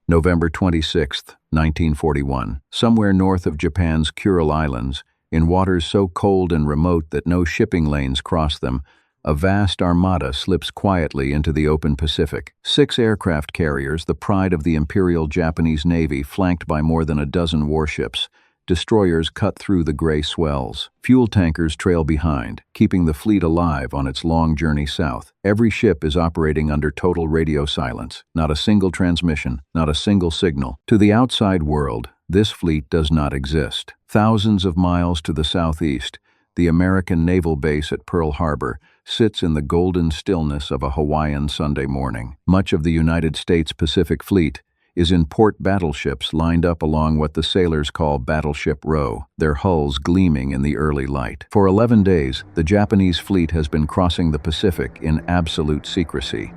November 26, 1941. Somewhere north of Japan's Kuril Islands, in waters so cold and remote that no shipping lanes cross them, a vast armada slips quietly into the open Pacific. 6 aircraft carriers, the pride of the Imperial Japanese Navy, flanked by more than a dozen warships. Destroyers cut through the gray swells. Fuel tankers trail behind, keeping the fleet alive on its long journey south. Every ship is operating under total radio silence. Not a single transmission, not a single signal. To the outside world, this fleet does not exist. Thousands of miles to the southeast, the American naval base at Pearl Harbor sits in the golden stillness of a Hawaiian Sunday morning. Much of the United States Pacific Fleet is in port battleships lined up along what the sailors call Battleship Row, their hulls gleaming in the early light. For 11 days, the Japanese fleet has been crossing the Pacific in absolute secrecy,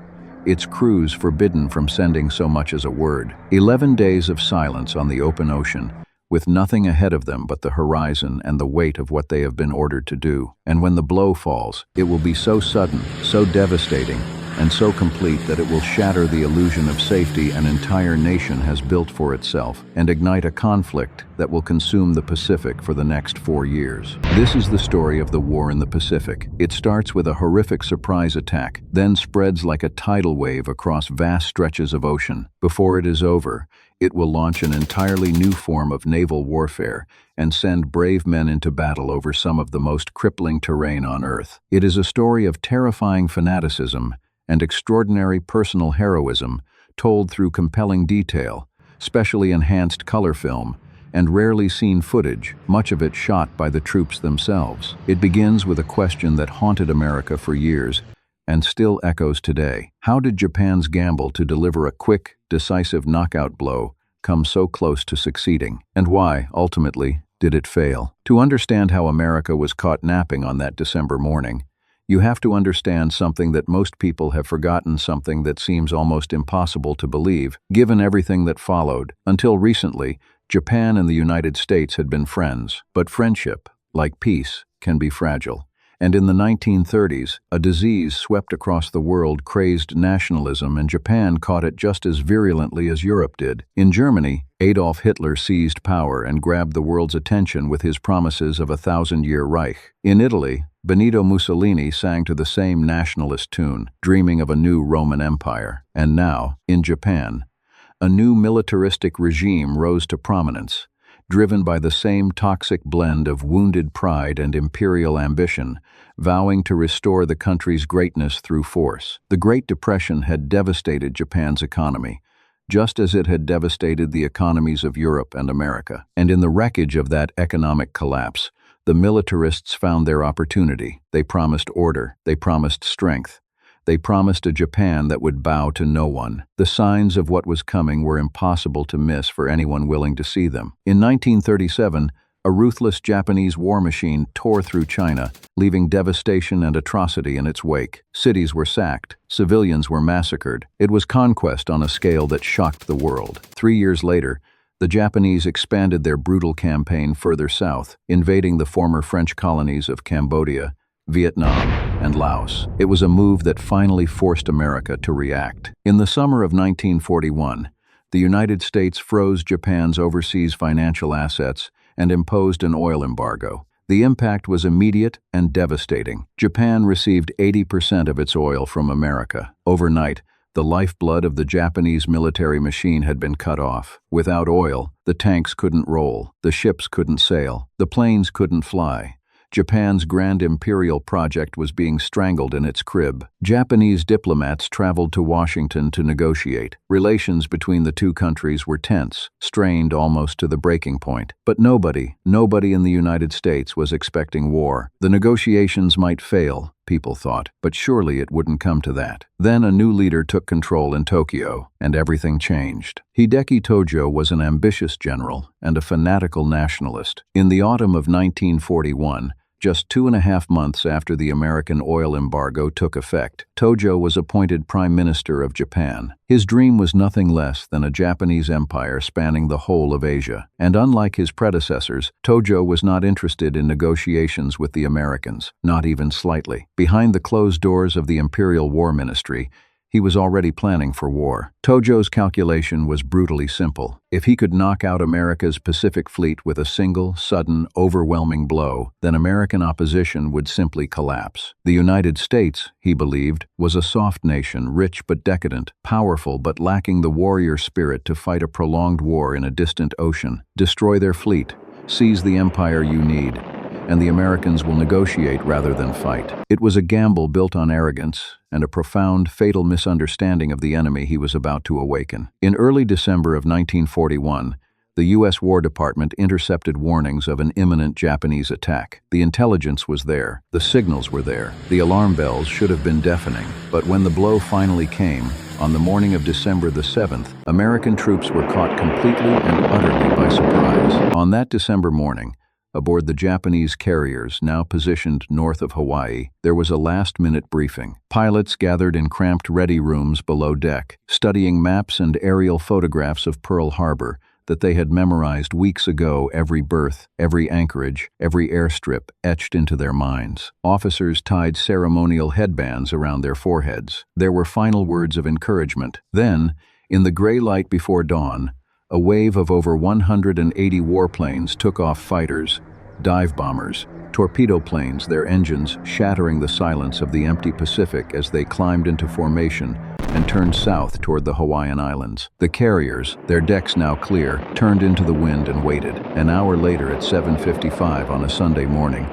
its crews forbidden from sending so much as a word. 11 days of silence on the open ocean, with nothing ahead of them but the horizon and the weight of what they have been ordered to do. And when the blow falls, it will be so sudden, so devastating, and so complete that it will shatter the illusion of safety an entire nation has built for itself and ignite a conflict that will consume the Pacific for the next 4 years. This is the story of the war in the Pacific. It starts with a horrific surprise attack, then spreads like a tidal wave across vast stretches of ocean. Before it is over, it will launch an entirely new form of naval warfare and send brave men into battle over some of the most crippling terrain on Earth. It is a story of terrifying fanaticism and extraordinary personal heroism, told through compelling detail, specially enhanced color film, and rarely seen footage, much of it shot by the troops themselves. It begins with a question that haunted America for years and still echoes today. How did Japan's gamble to deliver a quick, decisive knockout blow come so close to succeeding? And why, ultimately, did it fail? To understand how America was caught napping on that December morning, you have to understand something that most people have forgotten, something that seems almost impossible to believe, given everything that followed. Until recently, Japan and the United States had been friends, but friendship, like peace, can be fragile. And in the 1930s, a disease swept across the world, crazed nationalism, and Japan caught it just as virulently as Europe did. In Germany, Adolf Hitler seized power and grabbed the world's attention with his promises of a 1,000-year Reich. In Italy, Benito Mussolini sang to the same nationalist tune, dreaming of a new Roman Empire. And now, in Japan, a new militaristic regime rose to prominence, driven by the same toxic blend of wounded pride and imperial ambition, vowing to restore the country's greatness through force. The Great Depression had devastated Japan's economy, just as it had devastated the economies of Europe and America. And in the wreckage of that economic collapse, the militarists found their opportunity. They promised order. They promised strength. They promised a Japan that would bow to no one. The signs of what was coming were impossible to miss for anyone willing to see them. In 1937, a ruthless Japanese war machine tore through China, leaving devastation and atrocity in its wake. Cities were sacked. Civilians were massacred. It was conquest on a scale that shocked the world. 3 years later, the Japanese expanded their brutal campaign further south, invading the former French colonies of Cambodia, Vietnam, and Laos. It was a move that finally forced America to react. In the summer of 1941, the United States froze Japan's overseas financial assets and imposed an oil embargo. The impact was immediate and devastating. Japan received 80% of its oil from America. Overnight, the lifeblood of the Japanese military machine had been cut off. Without oil, the tanks couldn't roll, the ships couldn't sail, the planes couldn't fly. Japan's grand imperial project was being strangled in its crib. Japanese diplomats traveled to Washington to negotiate. Relations between the two countries were tense, strained almost to the breaking point. But nobody in the United States was expecting war. The negotiations might fail, people thought, but surely it wouldn't come to that. Then a new leader took control in Tokyo, and everything changed. Hideki Tojo was an ambitious general and a fanatical nationalist. In the autumn of 1941, just 2.5 months after the American oil embargo took effect, Tojo was appointed Prime Minister of Japan. His dream was nothing less than a Japanese empire spanning the whole of Asia. And unlike his predecessors, Tojo was not interested in negotiations with the Americans, not even slightly. Behind the closed doors of the Imperial War Ministry, He was already planning for war. Tojo's calculation was brutally simple. If he could knock out America's Pacific Fleet with a single, sudden, overwhelming blow, then American opposition would simply collapse. The United States, he believed, was a soft nation, rich but decadent, powerful but lacking the warrior spirit to fight a prolonged war in a distant ocean. Destroy their fleet, seize the empire you need, and the Americans will negotiate rather than fight. It was a gamble built on arrogance and a profound, fatal misunderstanding of the enemy he was about to awaken. In early December of 1941, the U.S. War Department intercepted warnings of an imminent Japanese attack. The intelligence was there, the signals were there, the alarm bells should have been deafening. But when the blow finally came, on the morning of December the 7th, American troops were caught completely and utterly by surprise. On that December morning, aboard the Japanese carriers now positioned north of Hawaii, there was a last-minute briefing. Pilots gathered in cramped ready rooms below deck, studying maps and aerial photographs of Pearl Harbor that they had memorized weeks ago, every berth, every anchorage, every airstrip etched into their minds. Officers tied ceremonial headbands around their foreheads. There were final words of encouragement. Then, in the gray light before dawn, a wave of over 180 warplanes took off fighters, dive bombers, torpedo planes, their engines shattering the silence of the empty Pacific as they climbed into formation and turned south toward the Hawaiian Islands. The carriers, their decks now clear, turned into the wind and waited. An hour later at 7:55 on a Sunday morning,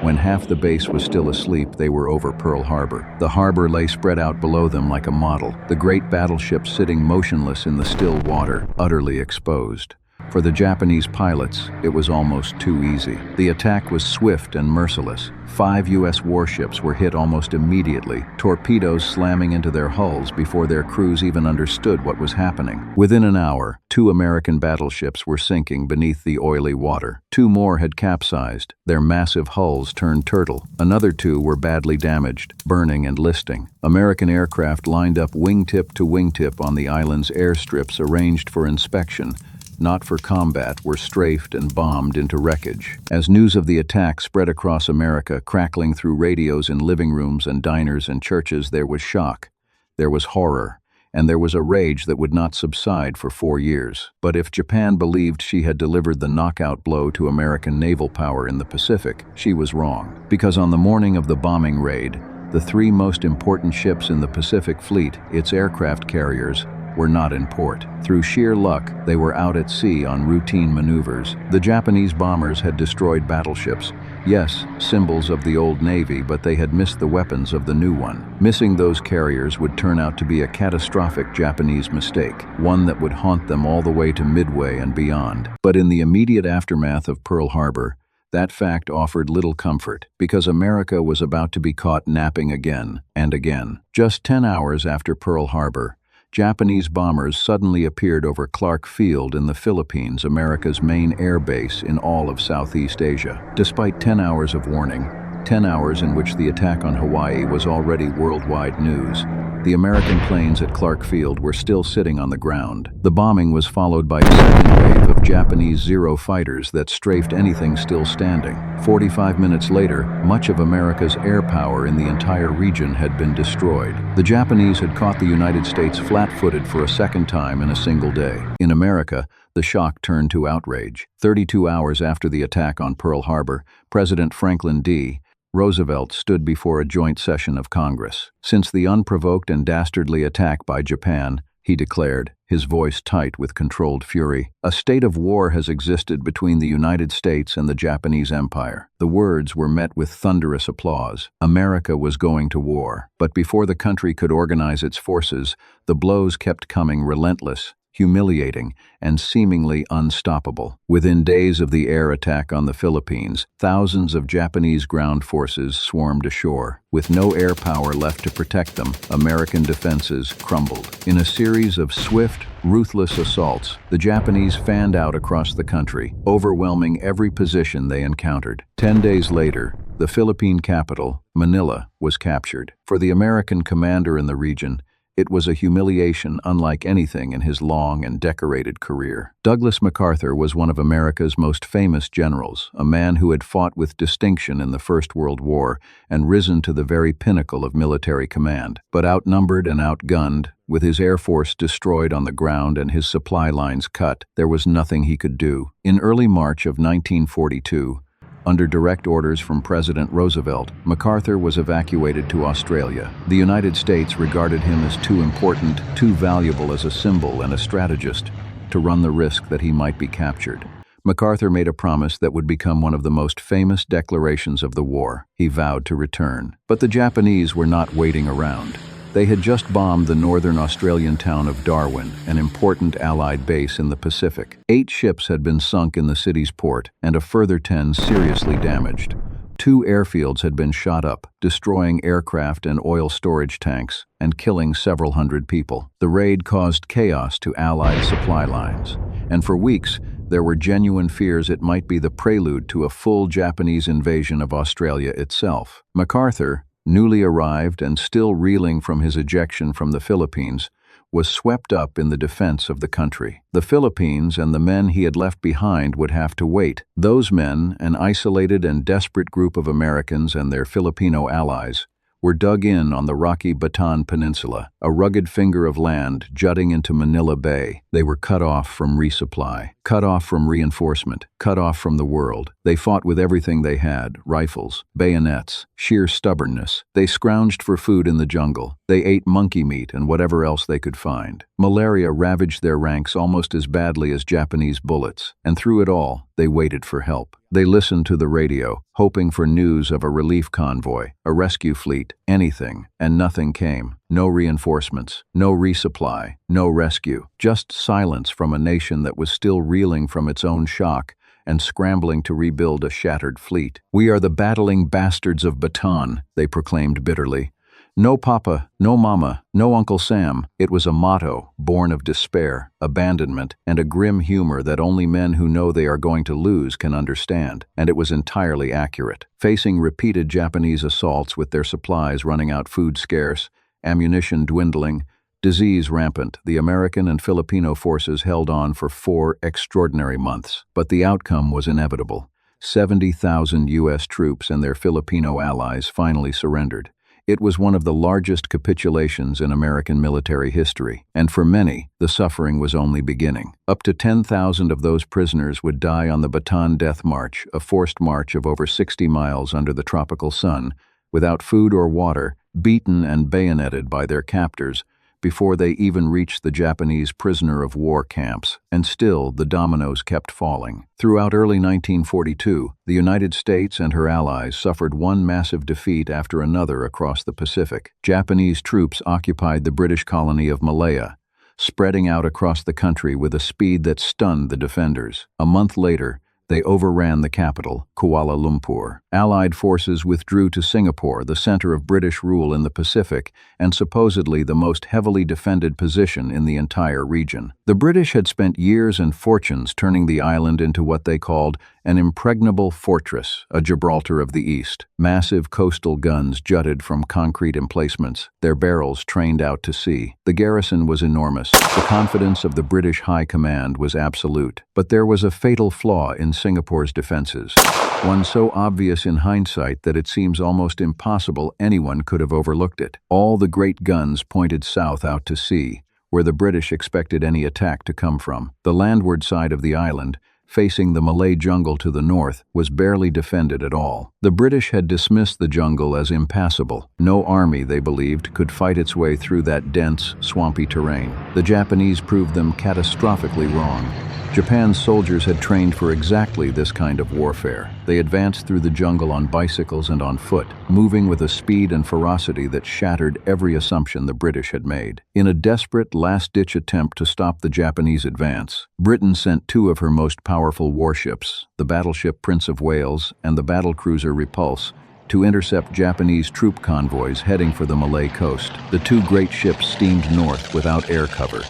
when half the base was still asleep, they were over Pearl Harbor. The harbor lay spread out below them like a model, the great battleship sitting motionless in the still water, utterly exposed. For the Japanese pilots, it was almost too easy. The attack was swift and merciless. 5 U.S. warships were hit almost immediately, torpedoes slamming into their hulls before their crews even understood what was happening. Within an hour, 2 American battleships were sinking beneath the oily water. 2 more had capsized, their massive hulls turned turtle. Another 2 were badly damaged, burning and listing. American aircraft lined up wingtip to wingtip on the island's airstrips arranged for inspection, not for combat, were strafed and bombed into wreckage. As news of the attack spread across America, crackling through radios in living rooms and diners and churches, there was shock, there was horror, and there was a rage that would not subside for 4 years. But if Japan believed she had delivered the knockout blow to American naval power in the Pacific, she was wrong. Because on the morning of the bombing raid, the 3 most important ships in the Pacific Fleet, its aircraft carriers, were not in port. Through sheer luck, they were out at sea on routine maneuvers. The Japanese bombers had destroyed battleships. Yes, symbols of the old Navy, but they had missed the weapons of the new one. Missing those carriers would turn out to be a catastrophic Japanese mistake, one that would haunt them all the way to Midway and beyond. But in the immediate aftermath of Pearl Harbor, that fact offered little comfort, because America was about to be caught napping again and again. Just 10 hours after Pearl Harbor, Japanese bombers suddenly appeared over Clark Field in the Philippines, America's main air base in all of Southeast Asia. Despite 10 hours of warning, 10 hours in which the attack on Hawaii was already worldwide news, the American planes at Clark Field were still sitting on the ground. The bombing was followed by a second wave of Japanese Zero fighters that strafed anything still standing. 45 minutes later, much of America's air power in the entire region had been destroyed. The Japanese had caught the United States flat-footed for a second time in a single day. In America, the shock turned to outrage. 32 hours after the attack on Pearl Harbor, President Franklin D. Roosevelt stood before a joint session of Congress. Since the unprovoked and dastardly attack by Japan, he declared, his voice tight with controlled fury, a state of war has existed between the United States and the Japanese Empire. The words were met with thunderous applause. America was going to war. But before the country could organize its forces, the blows kept coming, relentless, humiliating, and seemingly unstoppable. Within days of the air attack on the Philippines, thousands of Japanese ground forces swarmed ashore. With no air power left to protect them, American defenses crumbled. In a series of swift, ruthless assaults, the Japanese fanned out across the country, overwhelming every position they encountered. 10 days later, the Philippine capital, Manila, was captured. For the American commander in the region, It was a humiliation unlike anything in his long and decorated career. Douglas MacArthur was one of America's most famous generals, a man who had fought with distinction in the First World War and risen to the very pinnacle of military command. But outnumbered and outgunned, with his air force destroyed on the ground and his supply lines cut, there was nothing he could do. In early March of 1942, under direct orders from President Roosevelt, MacArthur was evacuated to Australia. The United States regarded him as too important, too valuable as a symbol and a strategist, to run the risk that he might be captured. MacArthur made a promise that would become one of the most famous declarations of the war. He vowed to return. But the Japanese were not waiting around. They had just bombed the northern Australian town of Darwin, an important Allied base in the Pacific. 8 ships had been sunk in the city's port, and a further 10 seriously damaged. 2 airfields had been shot up, destroying aircraft and oil storage tanks, and killing several hundred people. The raid caused chaos to Allied supply lines, and for weeks, there were genuine fears it might be the prelude to a full Japanese invasion of Australia itself. MacArthur, newly arrived and still reeling from his ejection from the Philippines, was swept up in the defense of the country. The Philippines and the men he had left behind would have to wait. Those men, an isolated and desperate group of Americans and their Filipino allies, were dug in on the rocky Bataan Peninsula, a rugged finger of land jutting into Manila Bay. They were cut off from resupply, cut off from reinforcement, cut off from the world. They fought with everything they had: rifles, bayonets, sheer stubbornness. They scrounged for food in the jungle. They ate monkey meat and whatever else they could find. Malaria ravaged their ranks almost as badly as Japanese bullets, and through it all, they waited for help. They listened to the radio, hoping for news of a relief convoy, a rescue fleet, anything, and nothing came. No reinforcements, no resupply, no rescue, just silence from a nation that was still reeling from its own shock and scrambling to rebuild a shattered fleet. "We are the battling bastards of Bataan," they proclaimed bitterly. No Papa, no Mama, no Uncle Sam. It was a motto born of despair, abandonment, and a grim humor that only men who know they are going to lose can understand, and it was entirely accurate. Facing repeated Japanese assaults with their supplies running out, food scarce, ammunition dwindling, disease rampant, the American and Filipino forces held on for 4 extraordinary months. But the outcome was inevitable. 70,000 U.S. troops and their Filipino allies finally surrendered. It was one of the largest capitulations in American military history, and for many, the suffering was only beginning. Up to 10,000 of those prisoners would die on the Bataan Death March, a forced march of over 60 miles under the tropical sun, without food or water, beaten and bayoneted by their captors, before they even reached the Japanese prisoner of war camps. And still, the dominoes kept falling. Throughout early 1942, the United States and her allies suffered one massive defeat after another across the Pacific. Japanese troops occupied the British colony of Malaya, spreading out across the country with a speed that stunned the defenders. A month later, they overran the capital, Kuala Lumpur. Allied forces withdrew to Singapore, the center of British rule in the Pacific, and supposedly the most heavily defended position in the entire region. The British had spent years and fortunes turning the island into what they called an impregnable fortress, a Gibraltar of the East. Massive coastal guns jutted from concrete emplacements, their barrels trained out to sea. The garrison was enormous. The confidence of the British High Command was absolute. But there was a fatal flaw in Singapore's defenses, one so obvious in hindsight that it seems almost impossible anyone could have overlooked it. All the great guns pointed south out to sea, where the British expected any attack to come from. The landward side of the island, facing the Malay jungle to the north, was barely defended at all. The British had dismissed the jungle as impassable. No army, they believed, could fight its way through that dense, swampy terrain. The Japanese proved them catastrophically wrong. Japan's soldiers had trained for exactly this kind of warfare. They advanced through the jungle on bicycles and on foot, moving with a speed and ferocity that shattered every assumption the British had made. In a desperate, last-ditch attempt to stop the Japanese advance, Britain sent 2 of her most powerful warships, the battleship Prince of Wales and the battlecruiser Repulse, to intercept Japanese troop convoys heading for the Malay coast. The 2 great ships steamed north without air cover,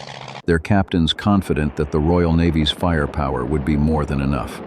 their captains confident that the Royal Navy's firepower would be more than enough.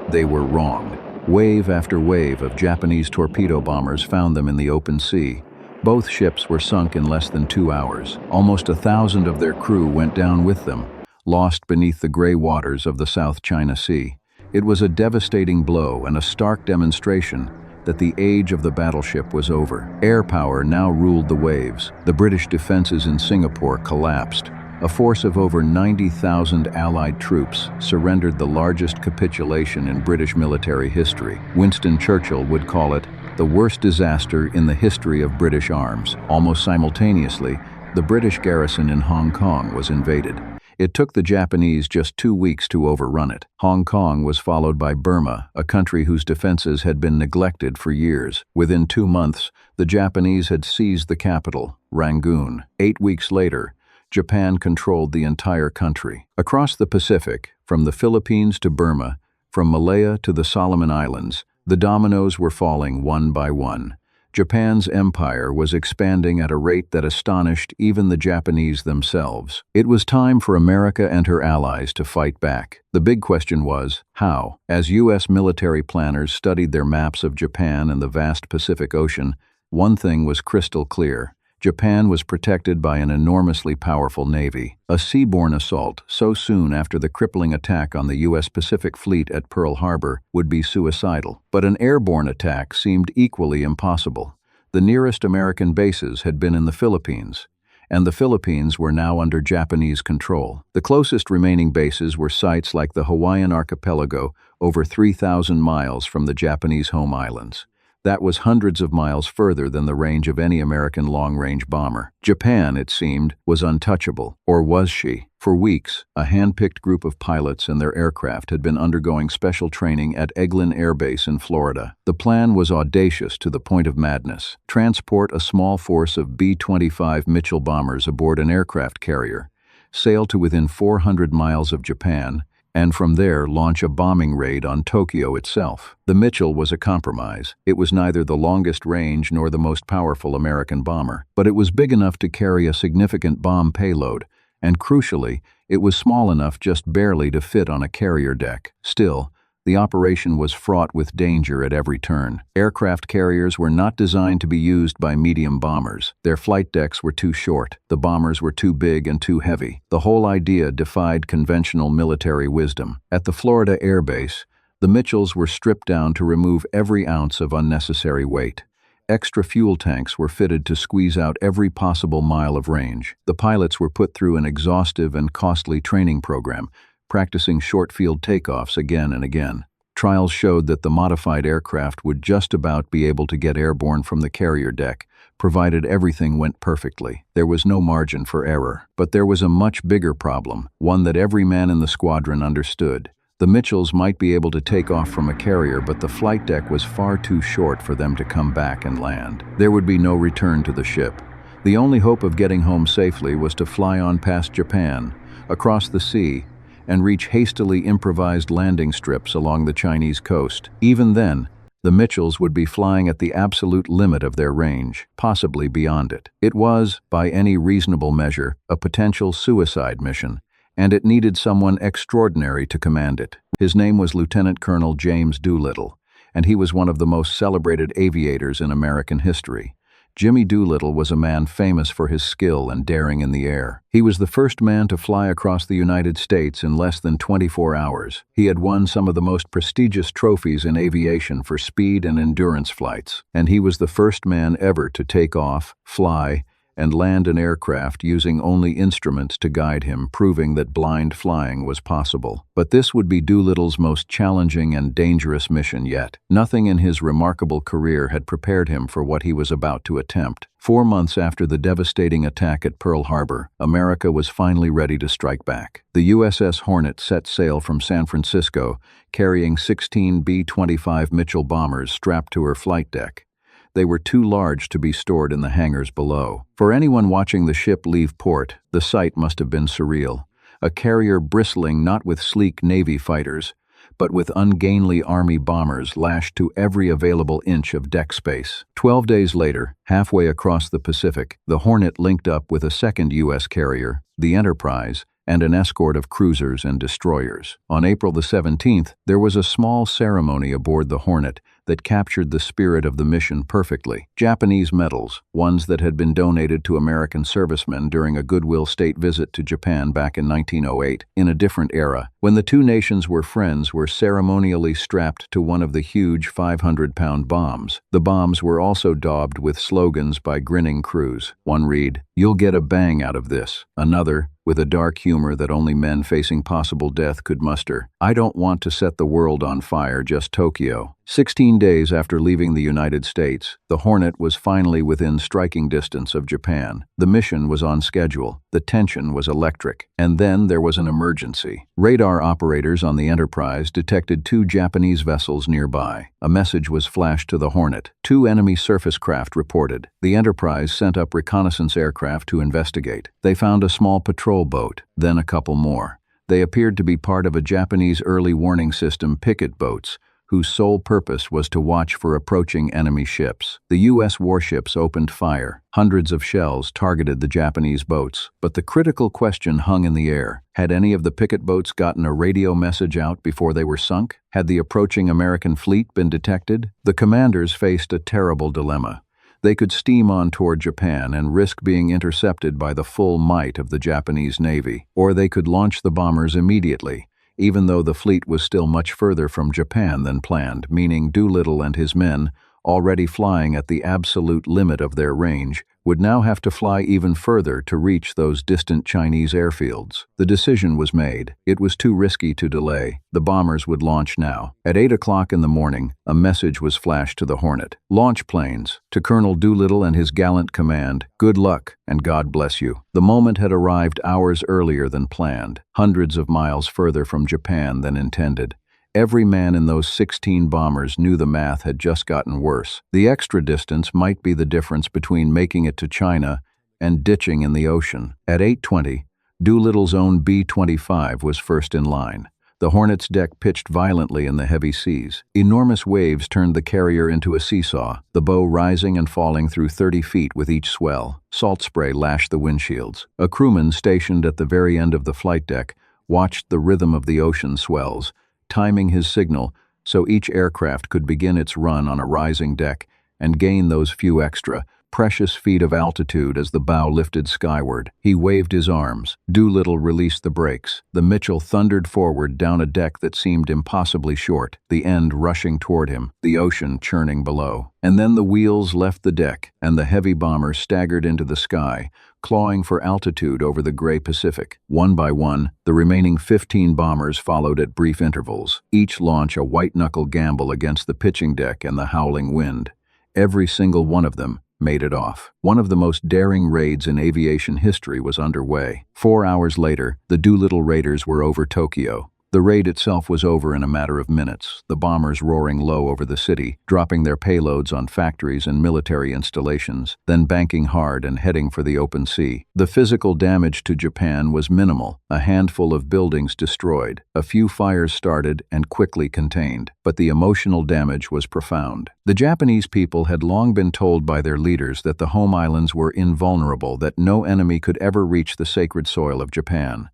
They were wrong. Wave after wave of Japanese torpedo bombers found them in the open sea, Both ships were sunk in less than 2 hours. Almost 1,000 of their crew went down with them, lost beneath the gray waters of the South China Sea. It was a devastating blow and a stark demonstration that the age of the battleship was over. Air power now ruled the waves. The British defenses in Singapore collapsed. A force of over 90,000 Allied troops surrendered, the largest capitulation in British military history. Winston Churchill would call it the worst disaster in the history of British arms. Almost simultaneously, the British garrison in Hong Kong was invaded. It took the Japanese just 2 weeks to overrun it. Hong Kong was followed by Burma, a country whose defenses had been neglected for years. Within 2 months, the Japanese had seized the capital, Rangoon. 8 weeks later, Japan controlled the entire country. Across the Pacific, from the Philippines to Burma, from Malaya to the Solomon Islands, the dominoes were falling one by one. Japan's empire was expanding at a rate that astonished even the Japanese themselves. It was time for America and her allies to fight back. The big question was, how? As U.S. military planners studied their maps of Japan and the vast Pacific Ocean, one thing was crystal clear. Japan was protected by an enormously powerful navy. A seaborne assault so soon after the crippling attack on the U.S. Pacific Fleet at Pearl Harbor would be suicidal. But an airborne attack seemed equally impossible. The nearest American bases had been in the Philippines, and the Philippines were now under Japanese control. The closest remaining bases were sites like the Hawaiian archipelago, over 3,000 miles from the Japanese home islands. That was hundreds of miles further than the range of any American long-range bomber. Japan, it seemed, was untouchable. Or was she? For weeks, a hand-picked group of pilots and their aircraft had been undergoing special training at Eglin Air Base in Florida. The plan was audacious to the point of madness. Transport a small force of B-25 Mitchell bombers aboard an aircraft carrier, sail to within 400 miles of Japan, and from there launch a bombing raid on Tokyo itself. The Mitchell was a compromise. It was neither the longest range nor the most powerful American bomber, but it was big enough to carry a significant bomb payload, and crucially, it was small enough just barely to fit on a carrier deck. Still, the operation was fraught with danger at every turn. Aircraft carriers were not designed to be used by medium bombers. Their flight decks were too short. The bombers were too big and too heavy. The whole idea defied conventional military wisdom. At the Florida Air Base, the Mitchells were stripped down to remove every ounce of unnecessary weight. Extra fuel tanks were fitted to squeeze out every possible mile of range. The pilots were put through an exhaustive and costly training program, practicing short-field takeoffs again and again. Trials showed that the modified aircraft would just about be able to get airborne from the carrier deck, provided everything went perfectly. There was no margin for error. But there was a much bigger problem, one that every man in the squadron understood. The Mitchells might be able to take off from a carrier, but the flight deck was far too short for them to come back and land. There would be no return to the ship. The only hope of getting home safely was to fly on past Japan, across the sea, and reach hastily improvised landing strips along the Chinese coast. Even then, the Mitchells would be flying at the absolute limit of their range, possibly beyond it. It was, by any reasonable measure, a potential suicide mission, and it needed someone extraordinary to command it. His name was Lieutenant Colonel James Doolittle, and he was one of the most celebrated aviators in American history. Jimmy Doolittle was a man famous for his skill and daring in the air. He was the first man to fly across the United States in less than 24 hours. He had won some of the most prestigious trophies in aviation for speed and endurance flights, and he was the first man ever to take off, fly, and land an aircraft using only instruments to guide him, proving that blind flying was possible. But this would be Doolittle's most challenging and dangerous mission yet. Nothing in his remarkable career had prepared him for what he was about to attempt. 4 months after the devastating attack at Pearl Harbor, America was finally ready to strike back. The USS Hornet set sail from San Francisco, carrying 16 B-25 Mitchell bombers strapped to her flight deck. They were too large to be stored in the hangars below. For anyone watching the ship leave port, the sight must have been surreal. A carrier bristling not with sleek Navy fighters, but with ungainly Army bombers lashed to every available inch of deck space. 12 days later, halfway across the Pacific, the Hornet linked up with a second U.S. carrier, the Enterprise, and an escort of cruisers and destroyers. On April the 17th, there was a small ceremony aboard the Hornet that captured the spirit of the mission perfectly. Japanese medals, ones that had been donated to American servicemen during a goodwill state visit to Japan back in 1908, in a different era, when the two nations were friends, were ceremonially strapped to one of the huge 500-pound bombs. The bombs were also daubed with slogans by grinning crews. One read, "You'll get a bang out of this." Another, with a dark humor that only men facing possible death could muster, "I don't want to set the world on fire, just Tokyo." 16 days after leaving the United States, the Hornet was finally within striking distance of Japan. The mission was on schedule. The tension was electric. And then there was an emergency. Radar operators on the Enterprise detected two Japanese vessels nearby. A message was flashed to the Hornet. Two enemy surface craft reported. The Enterprise sent up reconnaissance aircraft to investigate. They found a small patrol boat, then a couple more. They appeared to be part of a Japanese early warning system picket boats, whose sole purpose was to watch for approaching enemy ships. The U.S. warships opened fire. Hundreds of shells targeted the Japanese boats, but the critical question hung in the air. Had any of the picket boats gotten a radio message out before they were sunk? Had the approaching American fleet been detected? The commanders faced a terrible dilemma. They could steam on toward Japan and risk being intercepted by the full might of the Japanese Navy, or they could launch the bombers immediately, even though the fleet was still much further from Japan than planned, meaning Doolittle and his men, already flying at the absolute limit of their range, would now have to fly even further to reach those distant Chinese airfields. The decision was made. It was too risky to delay. The bombers would launch now. At 8 o'clock in the morning, a message was flashed to the Hornet. "Launch planes. To Colonel Doolittle and his gallant command, good luck and God bless you." The moment had arrived hours earlier than planned, hundreds of miles further from Japan than intended. Every man in those 16 bombers knew the math had just gotten worse. The extra distance might be the difference between making it to China and ditching in the ocean. At 8:20, Doolittle's own B-25 was first in line. The Hornet's deck pitched violently in the heavy seas. Enormous waves turned the carrier into a seesaw, the bow rising and falling through 30 feet with each swell. Salt spray lashed the windshields. A crewman stationed at the very end of the flight deck watched the rhythm of the ocean swells, timing his signal so each aircraft could begin its run on a rising deck and gain those few extra, precious feet of altitude as the bow lifted skyward. He waved his arms. Doolittle released the brakes. The Mitchell thundered forward down a deck that seemed impossibly short, the end rushing toward him, the ocean churning below. And then the wheels left the deck, and the heavy bomber staggered into the sky, clawing for altitude over the gray Pacific. One by one, the remaining 15 bombers followed at brief intervals, each launch a white-knuckle gamble against the pitching deck and the howling wind. Every single one of them made it off. One of the most daring raids in aviation history was underway. 4 hours later, the Doolittle Raiders were over Tokyo. The raid itself was over in a matter of minutes, the bombers roaring low over the city, dropping their payloads on factories and military installations, then banking hard and heading for the open sea. The physical damage to Japan was minimal, a handful of buildings destroyed, a few fires started and quickly contained, but the emotional damage was profound. The Japanese people had long been told by their leaders that the home islands were invulnerable, that no enemy could ever reach the sacred soil of Japan.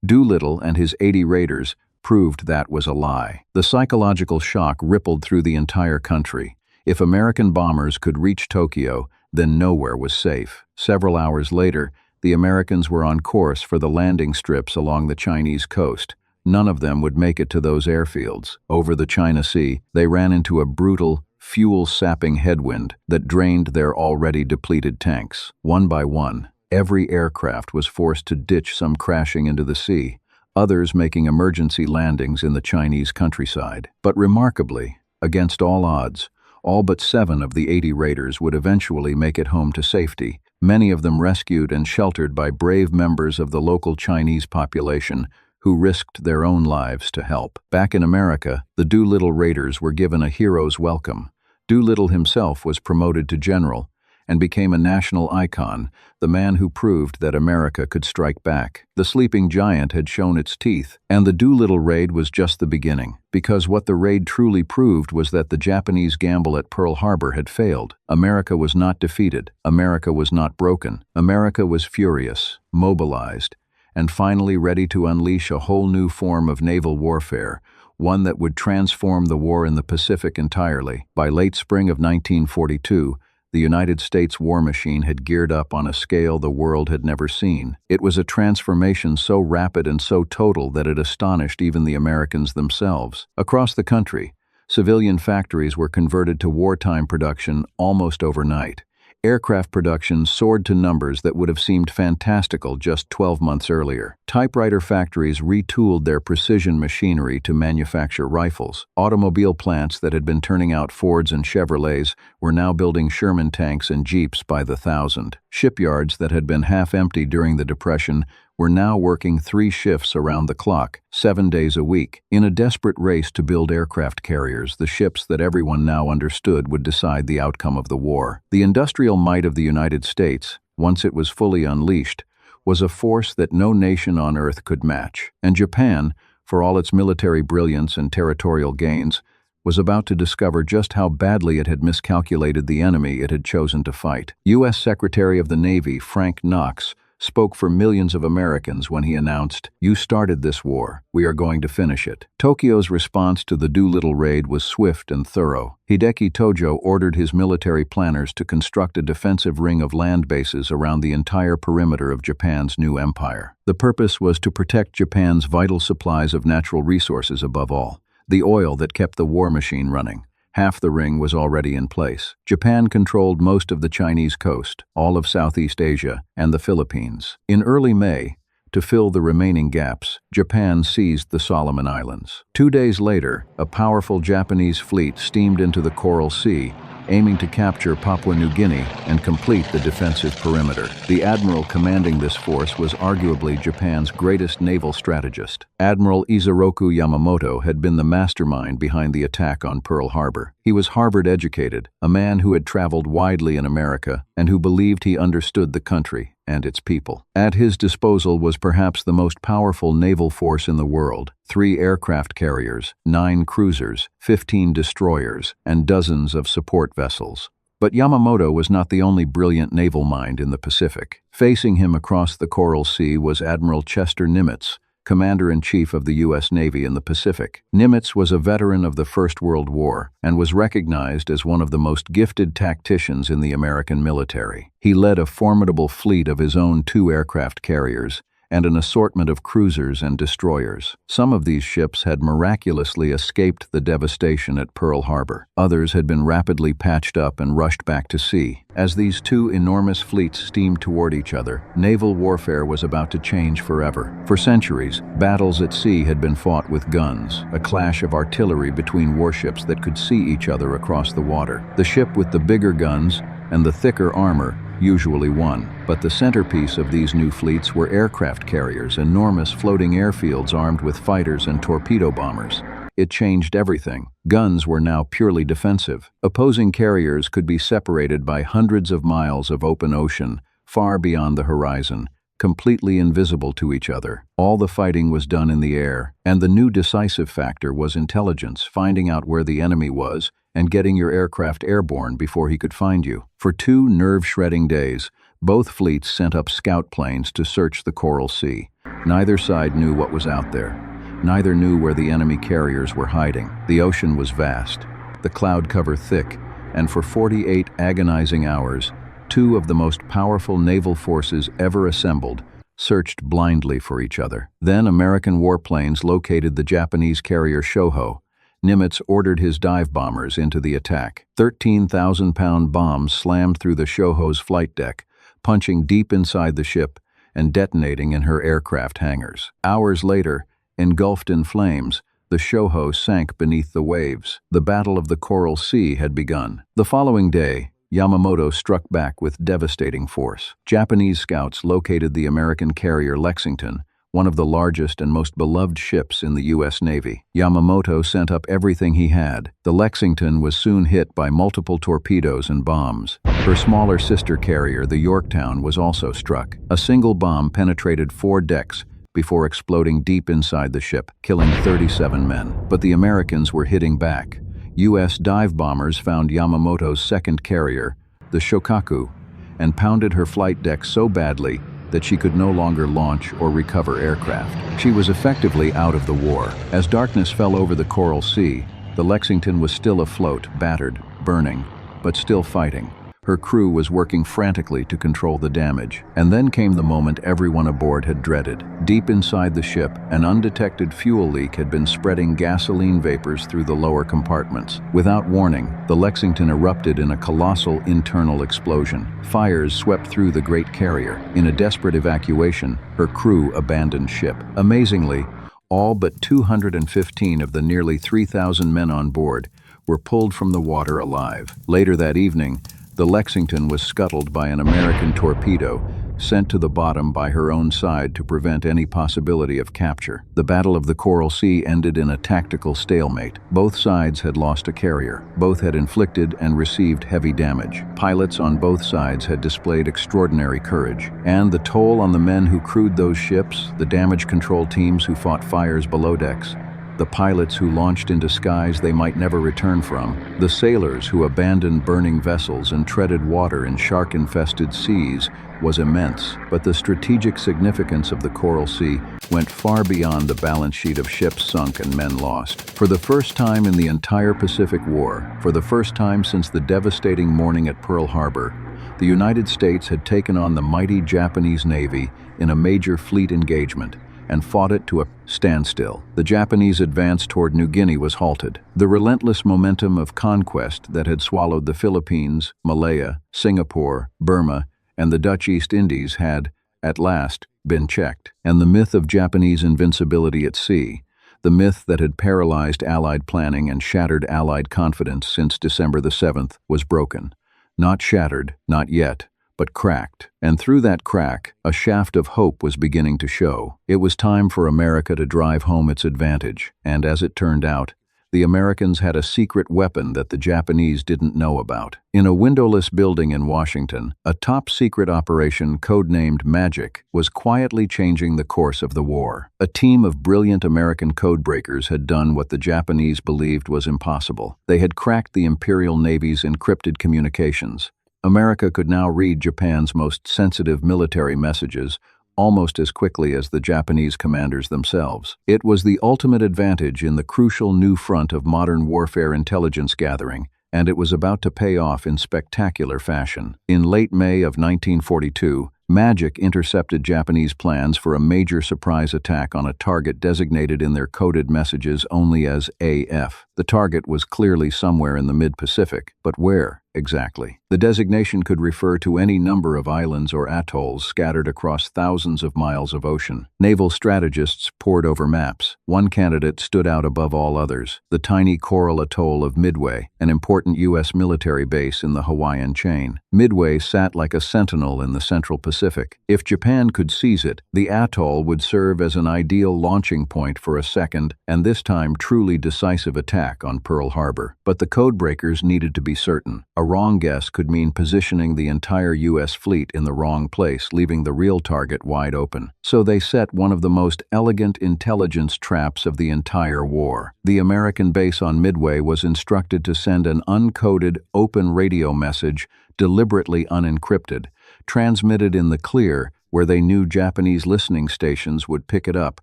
Doolittle and his 80 raiders proved that was a lie. The psychological shock rippled through the entire country. If American bombers could reach Tokyo, then nowhere was safe. Several hours later, the Americans were on course for the landing strips along the Chinese coast. None of them would make it to those airfields. Over the China Sea, they ran into a brutal, fuel-sapping headwind that drained their already depleted tanks. One by one, every aircraft was forced to ditch, some crashing into the sea, others making emergency landings in the Chinese countryside. But remarkably, against all odds, all but 7 of the 80 raiders would eventually make it home to safety, many of them rescued and sheltered by brave members of the local Chinese population who risked their own lives to help. Back in America, the Doolittle Raiders were given a hero's welcome. Doolittle himself was promoted to general and became a national icon, the man who proved that America could strike back. The sleeping giant had shown its teeth, and the Doolittle raid was just the beginning, because what the raid truly proved was that the Japanese gamble at Pearl Harbor had failed. America was not defeated. America was not broken. America was furious, mobilized, and finally ready to unleash a whole new form of naval warfare, one that would transform the war in the Pacific entirely. By late spring of 1942, the United States war machine had geared up on a scale the world had never seen. It was a transformation so rapid and so total that it astonished even the Americans themselves. Across the country, civilian factories were converted to wartime production almost overnight. Aircraft production soared to numbers that would have seemed fantastical just 12 months earlier. Typewriter factories retooled their precision machinery to manufacture rifles. Automobile plants that had been turning out Fords and Chevrolets were now building Sherman tanks and Jeeps by the thousand. Shipyards that had been half empty during the Depression were now working 3 shifts around the clock, 7 days a week, in a desperate race to build aircraft carriers, the ships that everyone now understood would decide the outcome of the war. The industrial might of the United States, once it was fully unleashed, was a force that no nation on earth could match. And Japan, for all its military brilliance and territorial gains, was about to discover just how badly it had miscalculated the enemy it had chosen to fight. U.S. Secretary of the Navy Frank Knox spoke for millions of Americans when he announced, "You started this war. We are going to finish it." Tokyo's response to the Doolittle raid was swift and thorough. Hideki Tojo ordered his military planners to construct a defensive ring of land bases around the entire perimeter of Japan's new empire. The purpose was to protect Japan's vital supplies of natural resources above all, the oil that kept the war machine running. Half the ring was already in place. Japan controlled most of the Chinese coast, all of Southeast Asia, and the Philippines. In early May, to fill the remaining gaps, Japan seized the Solomon Islands. 2 days later, a powerful Japanese fleet steamed into the Coral Sea, aiming to capture Papua New Guinea and complete the defensive perimeter. The admiral commanding this force was arguably Japan's greatest naval strategist. Admiral Isoroku Yamamoto had been the mastermind behind the attack on Pearl Harbor. He was Harvard-educated, a man who had traveled widely in America and who believed he understood the country and its people. At his disposal was perhaps the most powerful naval force in the world: 3 aircraft carriers, 9 cruisers, 15 destroyers, and dozens of support vessels. But Yamamoto was not the only brilliant naval mind in the Pacific. Facing him across the Coral Sea was Admiral Chester Nimitz, Commander-in-Chief of the U.S. Navy in the Pacific. Nimitz was a veteran of the First World War and was recognized as one of the most gifted tacticians in the American military. He led a formidable fleet of his own 2 aircraft carriers and an assortment of cruisers and destroyers. Some of these ships had miraculously escaped the devastation at Pearl Harbor. Others had been rapidly patched up and rushed back to sea. As these 2 enormous fleets steamed toward each other, naval warfare was about to change forever. For centuries, battles at sea had been fought with guns, a clash of artillery between warships that could see each other across the water. The ship with the bigger guns and the thicker armor usually won. But the centerpiece of these new fleets were aircraft carriers, enormous floating airfields armed with fighters and torpedo bombers. It changed everything. Guns were now purely defensive. Opposing carriers could be separated by hundreds of miles of open ocean, far beyond the horizon, completely invisible to each other. All the fighting was done in the air, and the new decisive factor was intelligence, finding out where the enemy was and getting your aircraft airborne before he could find you. For 2 nerve-shredding days, both fleets sent up scout planes to search the Coral Sea. Neither side knew what was out there. Neither knew where the enemy carriers were hiding. The ocean was vast, the cloud cover thick, and for 48 agonizing hours, 2 of the most powerful naval forces ever assembled searched blindly for each other. Then American warplanes located the Japanese carrier Shoho. Nimitz ordered his dive bombers into the attack. 13,000-pound bombs slammed through the Shoho's flight deck, punching deep inside the ship and detonating in her aircraft hangars. Hours later, engulfed in flames, the Shoho sank beneath the waves. The Battle of the Coral Sea had begun. The following day, Yamamoto struck back with devastating force. Japanese scouts located the American carrier Lexington, one of the largest and most beloved ships in the U.S. Navy. Yamamoto sent up everything he had. The Lexington was soon hit by multiple torpedoes and bombs. Her smaller sister carrier, the Yorktown, was also struck. A single bomb penetrated 4 decks before exploding deep inside the ship, killing 37 men. But the Americans were hitting back. U.S. dive bombers found Yamamoto's second carrier, the Shokaku, and pounded her flight deck so badly that she could no longer launch or recover aircraft. She was effectively out of the war. As darkness fell over the Coral Sea, the Lexington was still afloat, battered, burning, but still fighting. Her crew was working frantically to control the damage. And then came the moment everyone aboard had dreaded. Deep inside the ship, an undetected fuel leak had been spreading gasoline vapors through the lower compartments. Without warning, the Lexington erupted in a colossal internal explosion. Fires swept through the great carrier. In a desperate evacuation, her crew abandoned ship. Amazingly, all but 215 of the nearly 3,000 men on board were pulled from the water alive. Later that evening, the Lexington was scuttled by an American torpedo, sent to the bottom by her own side to prevent any possibility of capture. The Battle of the Coral Sea ended in a tactical stalemate. Both sides had lost a carrier. Both had inflicted and received heavy damage. Pilots on both sides had displayed extraordinary courage. And the toll on the men who crewed those ships, the damage control teams who fought fires below decks, the pilots who launched into skies they might never return from, the sailors who abandoned burning vessels and treaded water in shark-infested seas, was immense. But the strategic significance of the Coral Sea went far beyond the balance sheet of ships sunk and men lost. For the first time in the entire Pacific War, for the first time since the devastating morning at Pearl Harbor, the United States had taken on the mighty Japanese Navy in a major fleet engagement and fought it to a standstill. The Japanese advance toward New Guinea was halted. The relentless momentum of conquest that had swallowed the Philippines, Malaya, Singapore, Burma, and the Dutch East Indies had, at last, been checked. And the myth of Japanese invincibility at sea, the myth that had paralyzed Allied planning and shattered Allied confidence since December the 7th, was broken. Not shattered, not yet, but cracked. And through that crack, a shaft of hope was beginning to show. It was time for America to drive home its advantage, and as it turned out, the Americans had a secret weapon that the Japanese didn't know about. In a windowless building in Washington, a top-secret operation codenamed Magic was quietly changing the course of the war. A team of brilliant American codebreakers had done what the Japanese believed was impossible. They had cracked the Imperial Navy's encrypted communications. America could now read Japan's most sensitive military messages almost as quickly as the Japanese commanders themselves. It was the ultimate advantage in the crucial new front of modern warfare intelligence gathering, and it was about to pay off in spectacular fashion. In late May of 1942, Magic intercepted Japanese plans for a major surprise attack on a target designated in their coded messages only as AF. The target was clearly somewhere in the mid-Pacific, but where exactly? The designation could refer to any number of islands or atolls scattered across thousands of miles of ocean. Naval strategists pored over maps. One candidate stood out above all others: the tiny coral atoll of Midway, an important U.S. military base in the Hawaiian chain. Midway sat like a sentinel in the Central Pacific. If Japan could seize it, the atoll would serve as an ideal launching point for a second, and this time truly decisive attack on Pearl Harbor. But the codebreakers needed to be certain. A wrong guess could mean positioning the entire U.S. fleet in the wrong place, leaving the real target wide open. So they set one of the most elegant intelligence traps of the entire war. The American base on Midway was instructed to send an uncoded, open radio message, deliberately unencrypted, transmitted in the clear where they knew Japanese listening stations would pick it up,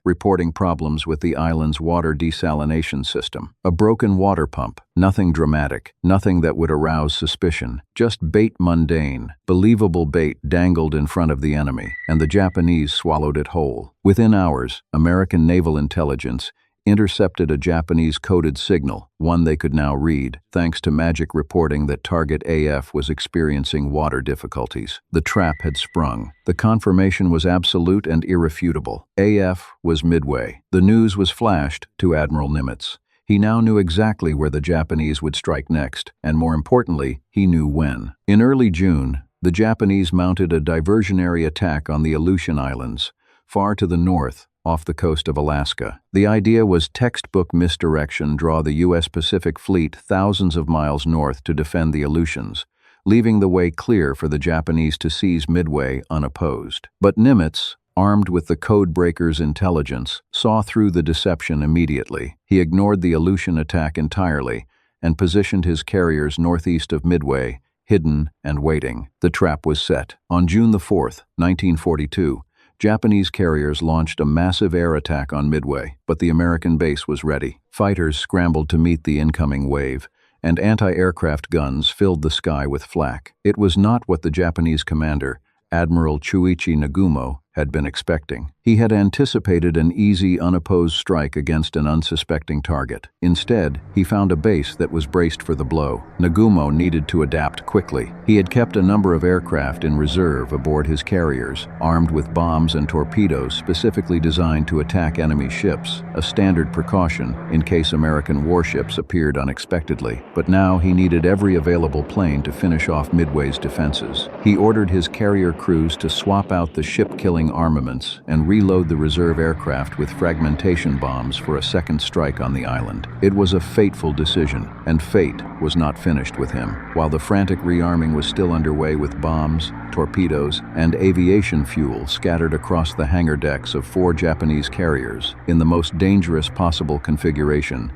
reporting problems with the island's water desalination system. A broken water pump, nothing dramatic, nothing that would arouse suspicion, just bait mundane, believable bait dangled in front of the enemy, and the Japanese swallowed it whole. Within hours, American naval intelligence intercepted a Japanese coded signal, one they could now read, thanks to Magic reporting that target AF was experiencing water difficulties. The trap had sprung. The confirmation was absolute and irrefutable. AF was Midway. The news was flashed to Admiral Nimitz. He now knew exactly where the Japanese would strike next, and more importantly, he knew when. In early June, the Japanese mounted a diversionary attack on the Aleutian Islands, far to the north, off the coast of Alaska. The idea was textbook misdirection: draw the U.S. Pacific Fleet thousands of miles north to defend the Aleutians, leaving the way clear for the Japanese to seize Midway unopposed. But Nimitz, armed with the code breaker's intelligence, saw through the deception immediately. He ignored the Aleutian attack entirely and positioned his carriers northeast of Midway hidden and waiting. The trap was set. On June the 4th, 1942, Japanese carriers launched a massive air attack on Midway, but the American base was ready. Fighters scrambled to meet the incoming wave, and anti-aircraft guns filled the sky with flak. It was not what the Japanese commander, Admiral Chuichi Nagumo, had been expecting. He had anticipated an easy, unopposed strike against an unsuspecting target. Instead, he found a base that was braced for the blow. Nagumo needed to adapt quickly. He had kept a number of aircraft in reserve aboard his carriers, armed with bombs and torpedoes specifically designed to attack enemy ships, a standard precaution in case American warships appeared unexpectedly. But now he needed every available plane to finish off Midway's defenses. He ordered his carrier crews to swap out the ship-killing armaments and reload the reserve aircraft with fragmentation bombs for a second strike on the island. It was a fateful decision, and fate was not finished with him. While the frantic rearming was still underway with bombs, torpedoes, and aviation fuel scattered across the hangar decks of 4 Japanese carriers in the most dangerous possible configuration,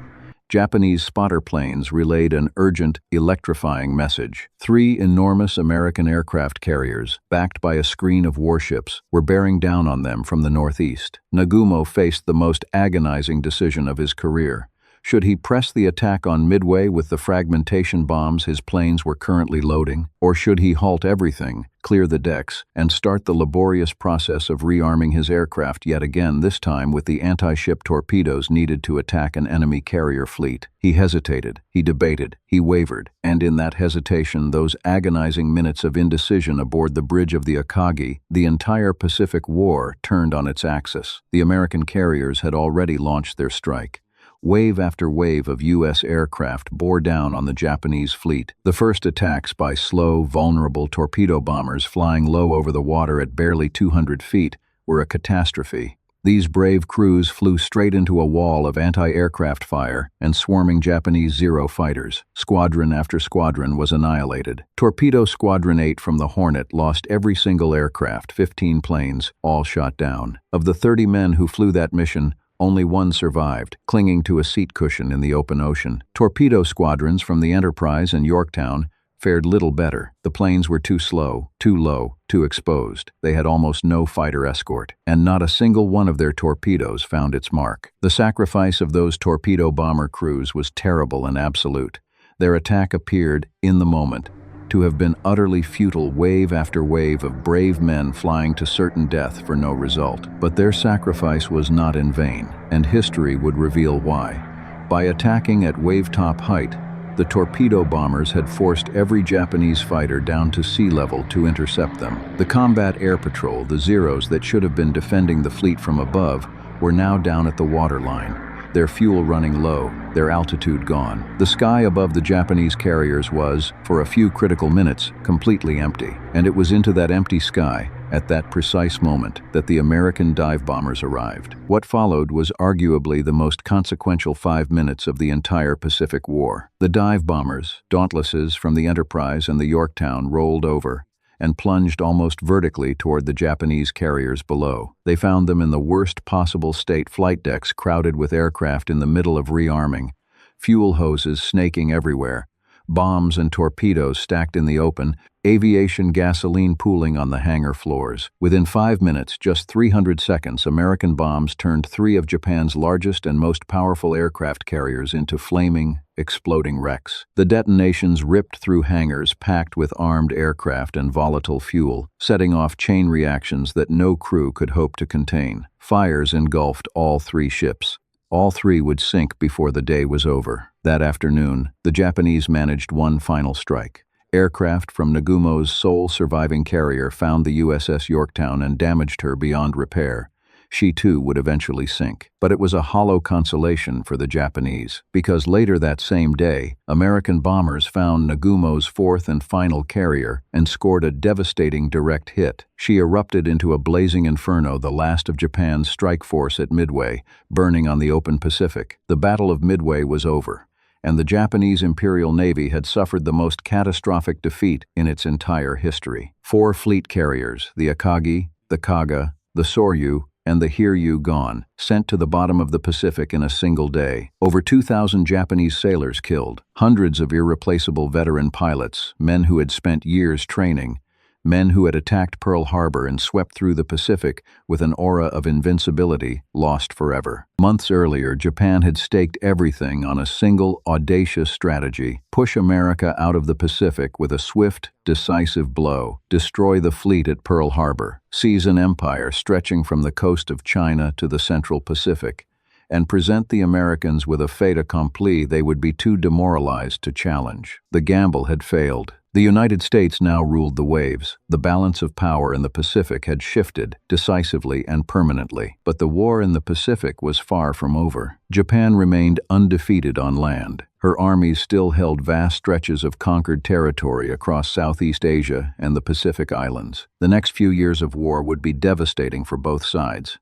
Japanese spotter planes relayed an urgent, electrifying message. 3 enormous American aircraft carriers, backed by a screen of warships, were bearing down on them from the northeast. Nagumo faced the most agonizing decision of his career. Should he press the attack on Midway with the fragmentation bombs his planes were currently loading, or should he halt everything, clear the decks, and start the laborious process of rearming his aircraft yet again, this time with the anti-ship torpedoes needed to attack an enemy carrier fleet? He hesitated, he debated, he wavered, and in that hesitation, those agonizing minutes of indecision aboard the bridge of the Akagi, the entire Pacific War turned on its axis. The American carriers had already launched their strike. Wave after wave of U.S. aircraft bore down on the Japanese fleet. The first attacks by slow, vulnerable torpedo bombers flying low over the water at barely 200 feet were a catastrophe. These brave crews flew straight into a wall of anti-aircraft fire and swarming Japanese Zero fighters. Squadron after squadron was annihilated. Torpedo Squadron 8 from the Hornet lost every single aircraft, 15 planes, all shot down. Of the 30 men who flew that mission, only 1 survived, clinging to a seat cushion in the open ocean. Torpedo squadrons from the Enterprise and Yorktown fared little better. The planes were too slow, too low, too exposed. They had almost no fighter escort, and not a single one of their torpedoes found its mark. The sacrifice of those torpedo bomber crews was terrible and absolute. Their attack appeared, in the moment, to have been utterly futile, wave after wave of brave men flying to certain death for no result. But their sacrifice was not in vain, and history would reveal why. By attacking at wave-top height, the torpedo bombers had forced every Japanese fighter down to sea level to intercept them. The combat air patrol, the Zeros that should have been defending the fleet from above, were now down at the waterline, their fuel running low, their altitude gone. The sky above the Japanese carriers was, for a few critical minutes, completely empty. And it was into that empty sky, at that precise moment, that the American dive bombers arrived. What followed was arguably the most consequential 5 minutes of the entire Pacific War. The dive bombers, dauntlesses from the Enterprise and the Yorktown, rolled over and plunged almost vertically toward the Japanese carriers below. They found them in the worst possible state, flight decks crowded with aircraft in the middle of rearming, fuel hoses snaking everywhere, bombs and torpedoes stacked in the open, aviation gasoline pooling on the hangar floors. Within 5 minutes, just 300 seconds, American bombs turned 3 of Japan's largest and most powerful aircraft carriers into flaming, exploding wrecks. The detonations ripped through hangars packed with armed aircraft and volatile fuel, setting off chain reactions that no crew could hope to contain. Fires engulfed all 3 ships. All 3 would sink before the day was over. That afternoon, the Japanese managed one final strike. Aircraft from Nagumo's sole surviving carrier found the USS Yorktown and damaged her beyond repair. She too would eventually sink. But it was a hollow consolation for the Japanese, because later that same day, American bombers found Nagumo's 4th and final carrier and scored a devastating direct hit. She erupted into a blazing inferno, the last of Japan's strike force at Midway, burning on the open Pacific. The Battle of Midway was over, and the Japanese Imperial Navy had suffered the most catastrophic defeat in its entire history. 4 fleet carriers, the Akagi, the Kaga, the Soryu, and the Hiryu gone, sent to the bottom of the Pacific in a single day. Over 2,000 Japanese sailors killed, hundreds of irreplaceable veteran pilots, men who had spent years training, men who had attacked Pearl Harbor and swept through the Pacific with an aura of invincibility, lost forever. Months earlier, Japan had staked everything on a single, audacious strategy: push America out of the Pacific with a swift, decisive blow, destroy the fleet at Pearl Harbor, seize an empire stretching from the coast of China to the Central Pacific, and present the Americans with a fait accompli they would be too demoralized to challenge. The gamble had failed. The United States now ruled the waves. The balance of power in the Pacific had shifted, decisively and permanently. But the war in the Pacific was far from over. Japan remained undefeated on land. Her armies still held vast stretches of conquered territory across Southeast Asia and the Pacific Islands. The next few years of war would be devastating for both sides.